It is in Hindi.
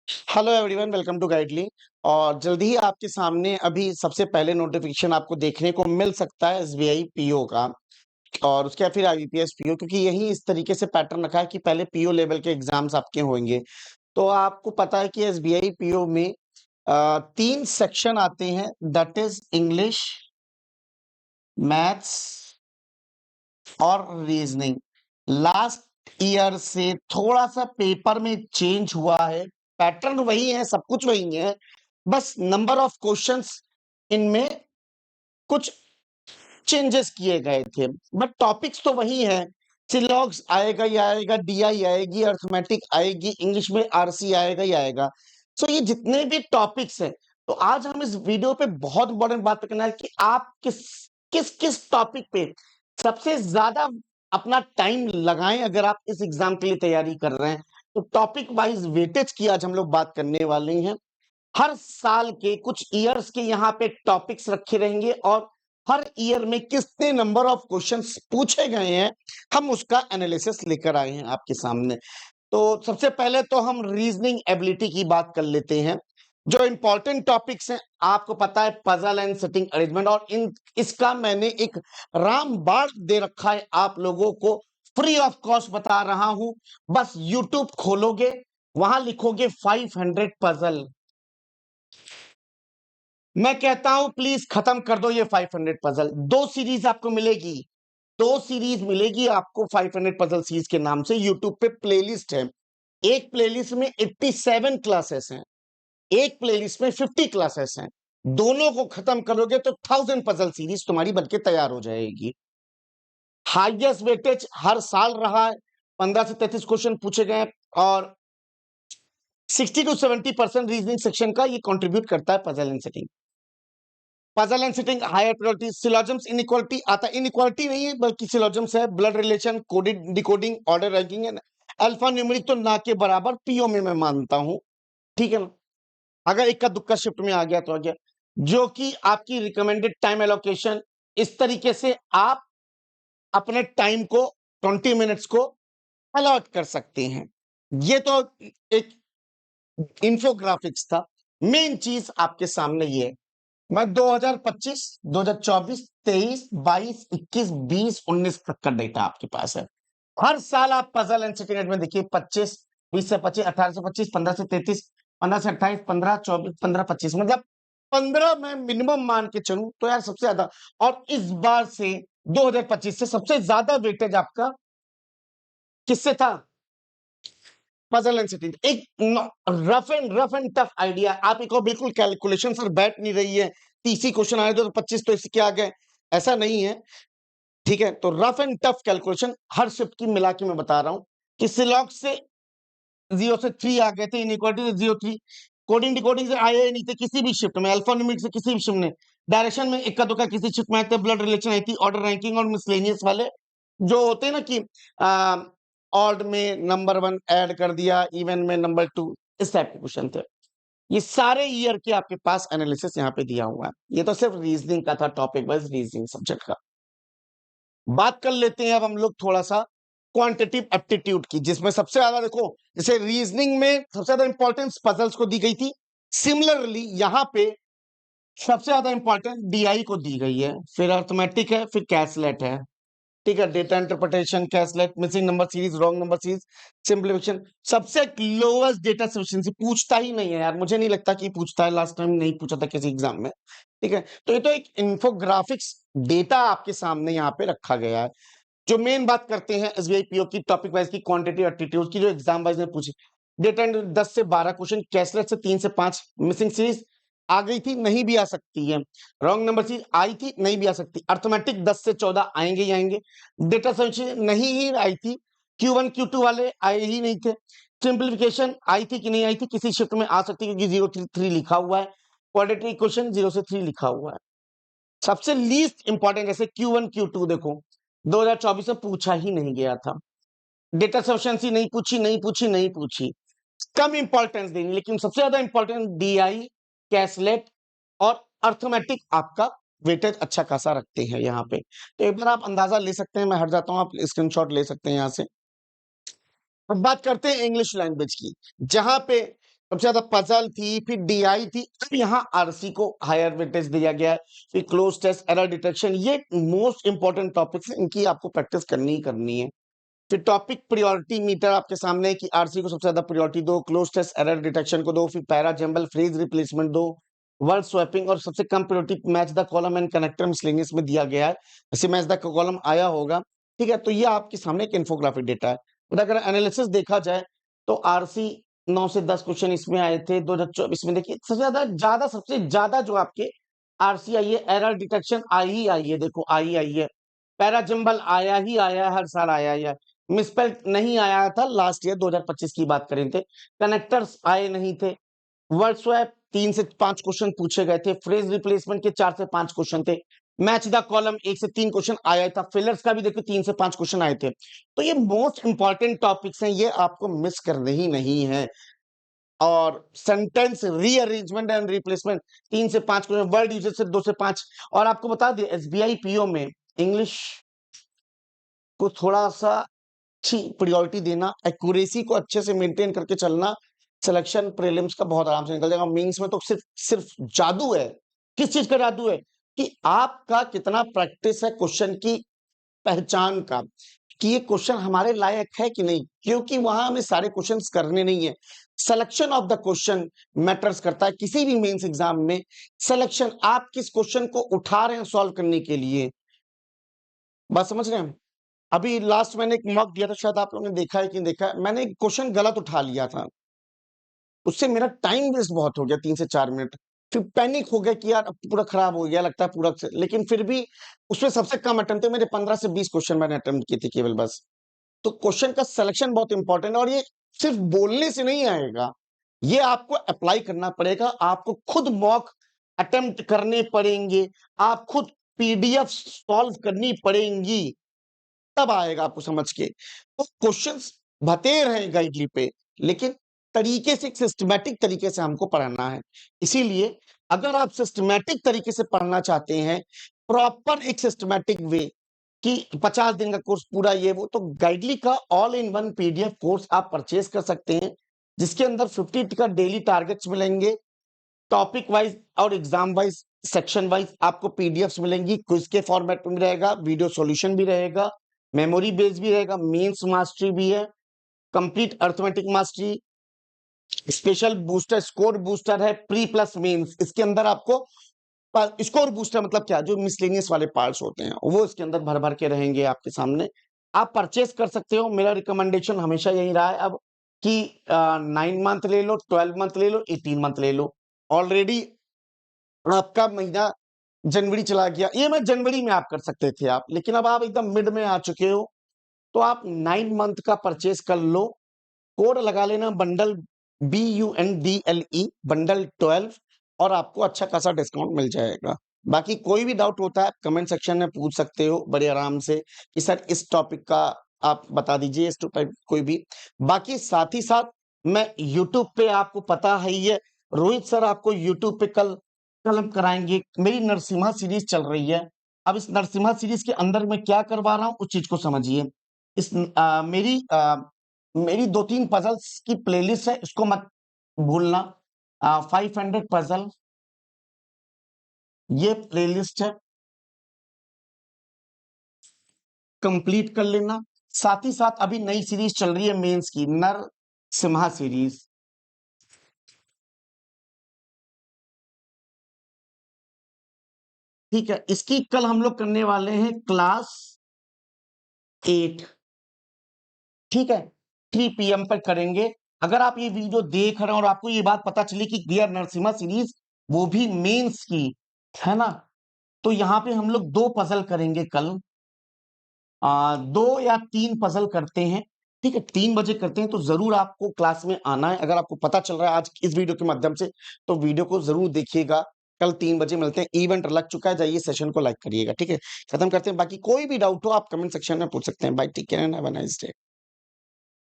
Hello everyone, welcome to Guidely. और जल्दी ही आपके सामने अभी सबसे पहले नोटिफिकेशन आपको देखने को मिल सकता है एसबीआई पीओ का, और उसके बाद फिर आईबीपीएस पीओ, क्योंकि यही इस तरीके से पैटर्न रखा है कि पहले पीओ लेवल के एग्जाम्स आपके होंगे। तो आपको पता है कि एसबीआई पीओ में 3 सेक्शन आते हैं, दैट इज इंग्लिश, मैथ्स और रीजनिंग। लास्ट ईयर से थोड़ा सा पेपर में चेंज हुआ है, पैटर्न वही है, सब कुछ वही है, बस नंबर ऑफ क्वेश्चंस इनमें कुछ चेंजेस किए गए थे, बट टॉपिक्स तो वही है। सिलॉग्स आएगा ही आएगा, डीआई आएगी, अर्थमेटिक आएगी, इंग्लिश में आरसी आएगा ही आएगा। सो ये जितने भी टॉपिक्स हैं, तो आज हम इस वीडियो पे बहुत इंपॉर्टेंट बात करना है कि आप किस किस किस टॉपिक पे सबसे ज्यादा अपना टाइम लगाएं अगर आप इस एग्जाम के लिए तैयारी कर रहे हैं। तो टॉपिक वाइज वेटेज की आज हम लोग बात करने वाले हैं। हर साल के कुछ ईयर्स के यहाँ पे टॉपिक्स रखे रहेंगे और हर ईयर में कितने नंबर ऑफ क्वेश्चंस पूछे गए हैं, हम उसका एनालिसिस लेकर आए हैं आपके सामने। तो सबसे पहले तो हम रीजनिंग एबिलिटी की बात कर लेते हैं। जो इंपॉर्टेंट टॉपिक्स हैं, आपको पता है पजल एंड सेटिंग अरेंजमेंट, और इसका मैंने एक रामबाण दे रखा है आप लोगों को, फ्री ऑफ कॉस्ट बता रहा हूं। बस यूट्यूब खोलोगे, वहां लिखोगे 500 पजल, मैं कहता हूं प्लीज खत्म कर दो ये 500 पजल। 2 सीरीज आपको मिलेगी, 2 सीरीज मिलेगी आपको 500 पजल सीरीज के नाम से। यूट्यूब पे प्लेलिस्ट है, एक प्लेलिस्ट में 87 क्लासेस हैं, एक प्लेलिस्ट में 50 क्लासेस हैं। दोनों को खत्म करोगे तो 1000 पजल सीरीज तुम्हारी बनके तैयार हो जाएगी। हाईएस्ट वेटेज हर साल रहा है, 15 से 33 क्वेश्चन पूछे गए, और 60 to 70% रीजनिंग सेक्शन का ये कंट्रीब्यूट करता है puzzle and seating. Puzzle and seating higher priority. Syllogisms inequality आता है, इनइक्वालिटी नहीं है बल्कि सिलोजम्स है, blood relation, coded decoding, order ranking and alphanumeric तो ना के बराबर पीओ में मैं मानता हूं, ठीक है ना। अगर इक्का दुक्का शिफ्ट में आ गया तो आ गया, जो कि आपकी रिकमेंडेड टाइम एलोकेशन, इस तरीके से आप अपने टाइम को 20 मिनट्स को अलॉट कर सकते हैं। ये तो एक इंफोग्राफिक्स था। मेन चीज आपके सामने ये है, मैं 2025, 2024, 23, 22, 21, 20, 19 तक का डेटा आपके पास है। हर साल आप पजल एंड सेटिंग में देखिए 25, 20 से 25, 18 से 25, 15 से 33, 15 से 28, 15, 24, 15, 25, मतलब 15 में मिनिमम मान के चलूं तो यार सबसे ज्यादा। और इस बार से 2025 से सबसे ज्यादा वेटेज आपका किससे था? Puzzle and setting. एक रफ एंड टफ आइडिया, आप एक बिल्कुल कैलकुलेशन सर बैठ नहीं रही है, 30 क्वेश्चन आए तो 25 तो इसके आ गए, ऐसा नहीं है, ठीक है। तो rough and tough calculation her shift की मिला के मैं बता रहा हूं कि सिलॉग से 0 से 3 आ गए थे, इनइक्वालिटी से 0 3, कोडिंग डिकोडिंग से आए नहीं थे किसी भी शिफ्ट में, अल्फा न्यूमेरिक से किसी भी शिफ्ट में, डायरेक्शन में इक्का दुक्का किसी शिफ्ट में आए थे, ब्लड रिलेशन आई थी, ऑर्डर रैंकिंग और मिसलेनियस वाले जो होते हैं ना कि ऑड में नंबर 1 ऐड कर दिया, इवन में नंबर 2, इस टाइप के क्वेश्चन थे। ये सारे ईयर के आपके पास एनालिसिस यहाँ पे दिया हुआ है। ये तो सिर्फ रीजनिंग का था, टॉपिक वाइज रीजनिंग सब्जेक्ट का। बात कर लेते हैं अब हम लोग थोड़ा सा क्वांटिटिव एप्टीट्यूड की, जिसमें सबसे ज्यादा देखो, जैसे रीजनिंग में सबसे ज्यादा इंपॉर्टेंस पजल्स को दी गई थी, सिमिलरली यहाँ पे सबसे ज्यादा इंपॉर्टेंस डीआई को दी गई है, फिर अर्थमेटिक है, फिर कैसलेट है, ठीक है। Data interpretation, caselet, missing number series, wrong number series, simplification. सबसे लोएस्ट डेटा सफिशिएंसी पूछता ही नहीं है यार, मुझे नहीं लगता कि पूछता है, लास्ट टाइम नहीं पूछा था किसी एग्जाम में, ठीक है। तो ये तो एक इंफोग्राफिक्स डेटा आपके सामने यहाँ पे रखा गया है। जो मेन बात करते हैं एसबीआई पीओ की, टॉपिक वाइज की, क्वांटिटी एप्टीट्यूड की, जो एग्जाम वाइज ने पूछी, डेटा 10 से 12 क्वेश्चन, कैसलेट से 3 से 5, मिसिंग सीरीज आ गई थी, नहीं भी आ सकती है, रॉन्ग नंबर सीरीज आई थी, नहीं भी आ सकती, अर्थमेटिक 10 से 14 आएंगे ही आएंगे, डेटा सफिशिएंसी नहीं ही आई थी, Q1 Q2 वाले आए ही नहीं थे, सिंप्लीफिकेशन आई थी कि नहीं आई थी, किसी शिफ्ट में आ सकती है क्योंकि 0 3 लिखा हुआ है, क्वाड्रेटिक इक्वेशन 0 से 3 लिखा हुआ है। सबसे लीस्ट इंपॉर्टेंट जैसे Q1 Q2 देखो 2024 में पूछा ही नहीं गया था, डेटा सफिशिएंसी नहीं पूछी, नहीं पूछी, नहीं पूछी, कम इंपॉर्टेंस देनी, लेकिन सबसे ज्यादा इंपॉर्टेंस डीआई, कैसलेट और अर्थमेटिक आपका वेटेज अच्छा खासा रखते हैं यहाँ पे। तो एक बार आप अंदाजा ले सकते हैं, मैं हट जाता हूं, आप स्क्रीनशॉट ले सकते हैं यहाँ से। अब बात करते हैं इंग्लिश लैंग्वेज की, जहां पे सबसे ज्यादा पजल थी, फिर डीआई थी, अब यहाँ आरसी को हायर वेटेज दिया गया है, फिर क्लोज टेस्ट, एरर डिटेक्शन, ये मोस्ट इंपॉर्टेंट टॉपिक्स हैं, इनकी आपको प्रैक्टिस करनी ही करनी है। फिर टॉपिक प्रायोरिटी मीटर आपके सामने है कि आरसी को सबसे ज्यादा प्रायोरिटी दो, क्लोज टेस्ट एरर डिटेक्शन को दो, फिर पैरा जंबल फ्रेज रिप्लेसमेंट दो, वर्ड स्वैपिंग, और सबसे कम priority match the column and connector miscellaneous में दिया गया है। जैसे मैच द कॉलम आया होगा, ठीक है, तो ये आपके सामने एक इन्फोग्राफिक डेटा है। और अगर एनालिसिस देखा जाए तो आरसी 9 से 10 क्वेश्चन इसमें आए थे 2024 में। देखिए सबसे ज्यादा जो आपके आरसी आई है, एरर डिटेक्शन आई है, देखो आई है, पैराजंबल आया ही आया है, हर साल आया ही है, मिसपेल नहीं आया था लास्ट ईयर 2025 की बात करें थे, कनेक्टर्स आए नहीं थे, वर्ड स्वैप 3 से 5 क्वेश्चन पूछे गए थे, फ्रेज रिप्लेसमेंट के 4 से 5 क्वेश्चन थे, मैच द कॉलम 1 से 3 क्वेश्चन आया था, फिलर्स का भी देखो 3 से 5 क्वेश्चन आए थे। तो ये मोस्ट इंपॉर्टेंट टॉपिक्स हैं, ये आपको मिस करने ही नहीं है। और सेंटेंस रीअरेंजमेंट एंड रिप्लेसमेंट 3 से 5 क्वेश्चन, वर्ड यूजेज से 2 से 5। और आपको बता दें एसबीआई पीओ में इंग्लिश को थोड़ा सा अच्छी प्रायोरिटी देना, एक्यूरेसी को अच्छे से मेंटेन करके चलना, सिलेक्शन प्रीलिम्स का बहुत आराम से निकल जाएगा। मेंस में तो सिर्फ सिर्फ जादू है। किस चीज का जादू है? कि आपका कितना प्रैक्टिस है क्वेश्चन की पहचान का, कि ये क्वेश्चन हमारे लायक है कि नहीं, क्योंकि वहां हमें सारे क्वेश्चंस करने नहीं है। Selection of the question matters करता है किसी भी मेंस एग्जाम में। सिलेक्शन, आप किस क्वेश्चन को उठा रहे हैं सॉल्व करने के लिए, बात समझ रहे हैं? अभी लास्ट मैंने एक मॉक दिया था, शायद आप लोगों ने देखा है कि नहीं देखा है, मैंने एक क्वेश्चन गलत उठा लिया था, उससे मेरा टाइम वेस्ट बहुत हो गया 3 से 4 मिनट। फिर पैनिक हो गया कि यार अब पूरा खराब हो गया लगता है पूरा, लेकिन फिर भी उसमें सबसे कम अटेम्प्ट थे मेरे, 15 से 20 क्वेश्चन मैंने अटेम्प्ट किए थे केवल बस। तो क्वेश्चन का सिलेक्शन बहुत इंपॉर्टेंट है, और ये सिर्फ बोलने से नहीं आएगा, ये आपको अप्लाई करना पड़ेगा, आपको खुद मॉक अटेम्प्ट करने पड़ेंगे, आप खुद पीडीएफ सॉल्व करनी पड़ेंगी, तब आएगा आपको समझ के। तो क्वेश्चंस बतेर हैं गाइडली पे, लेकिन तरीके से, सिस्टमैटिक तरीके से हमको पढ़ना है। इसीलिए अगर आप सिस्टमैटिक तरीके से पढ़ना चाहते हैं, प्रॉपर एक सिस्टमैटिक वे, कि 50 दिन का कोर्स पूरा ये वो, तो गाइडली का all in one PDF course आप परचेज कर सकते हैं, जिसके अंदर 50 का डेली टारगेट्स मिलेंगे, टॉपिक वाइज और एग्जाम वाइज सेक्शन वाइज आपको पीडीएफ्स मिलेंगी, क्विज के फॉर्मेट में रहेगा, वीडियो सॉल्यूशन भी रहेगा, मेमोरी बेस भी रहेगा, मेंस मास्टरी भी है, complete arithmetic mastery, special booster, score booster है, प्री प्लस मेंस। इसके अंदर आपको स्कोर बूस्टर मतलब क्या, जो मिसलेनियस वाले पार्ट्स होते हैं वो इसके अंदर भर भर के रहेंगे आपके सामने, आप परचेस कर सकते हो। मेरा रिकमेंडेशन हमेशा यही रहा है अब, कि 9 मंथ ले लो, 12 मंथ ले लो, 18 मंथ ले लो। ऑलरेडी आपका महीना जनवरी चला गया, ये मैं जनवरी में आप कर सकते थे आप, लेकिन अब आप एकदम मिड में आ चुके हो, तो आप 9 मंथ का परचेस कर लो। कोड लगा लेना बंडल BUNDLE बंडल 12, और आपको अच्छा खासा डिस्काउंट मिल जाएगा। बाकी कोई भी डाउट होता है कमेंट सेक्शन में पूछ सकते हो बड़े आराम से, कि सर इस टॉपिक का आप बता दीजिए, इस टॉपिक कोई भी। बाकी साथ ही साथ मैं यूट्यूब पे, आपको पता है ही है, रोहित सर आपको यूट्यूब पे कल कल हम कराएंगे, मेरी नरसिम्हा सीरीज चल रही है। अब इस नरसिम्हा सीरीज के अंदर मैं क्या करवा रहा हूँ उस चीज को समझिए। इस मेरी 2-3 पजल्स की प्लेलिस्ट है, इसको मत भूलना। 500 पजल ये प्लेलिस्ट है, कंप्लीट कर लेना। साथ ही साथ अभी नई सीरीज चल रही है मेंस की, नर सिम्हा सीरीज, ठीक है, इसकी कल हम लोग करने वाले हैं क्लास 8, ठीक है, 3 PM पर करेंगे। अगर आप ये वीडियो देख रहे हैं और आपको ये बात पता चली कि डियर नरसिम्हा सीरीज वो भी मेंस की है ना, तो यहाँ पे हम लोग 2 पजल करेंगे कल, 2 या 3 पजल करते हैं, ठीक है, 3 बजे करते हैं। तो जरूर आपको क्लास में आना है, अगर आपको पता चल रहा है आज इस वीडियो के माध्यम से, तो वीडियो को जरूर देखिएगा। कल 3 बजे मिलते हैं, इवेंट लग चुका है, जाइए सेशन को लाइक करिएगा, ठीक है। खत्म करते हैं, बाकी कोई भी डाउट हो आप कमेंट सेक्शन में पूछ सकते हैं। Bye, take care and have a nice day.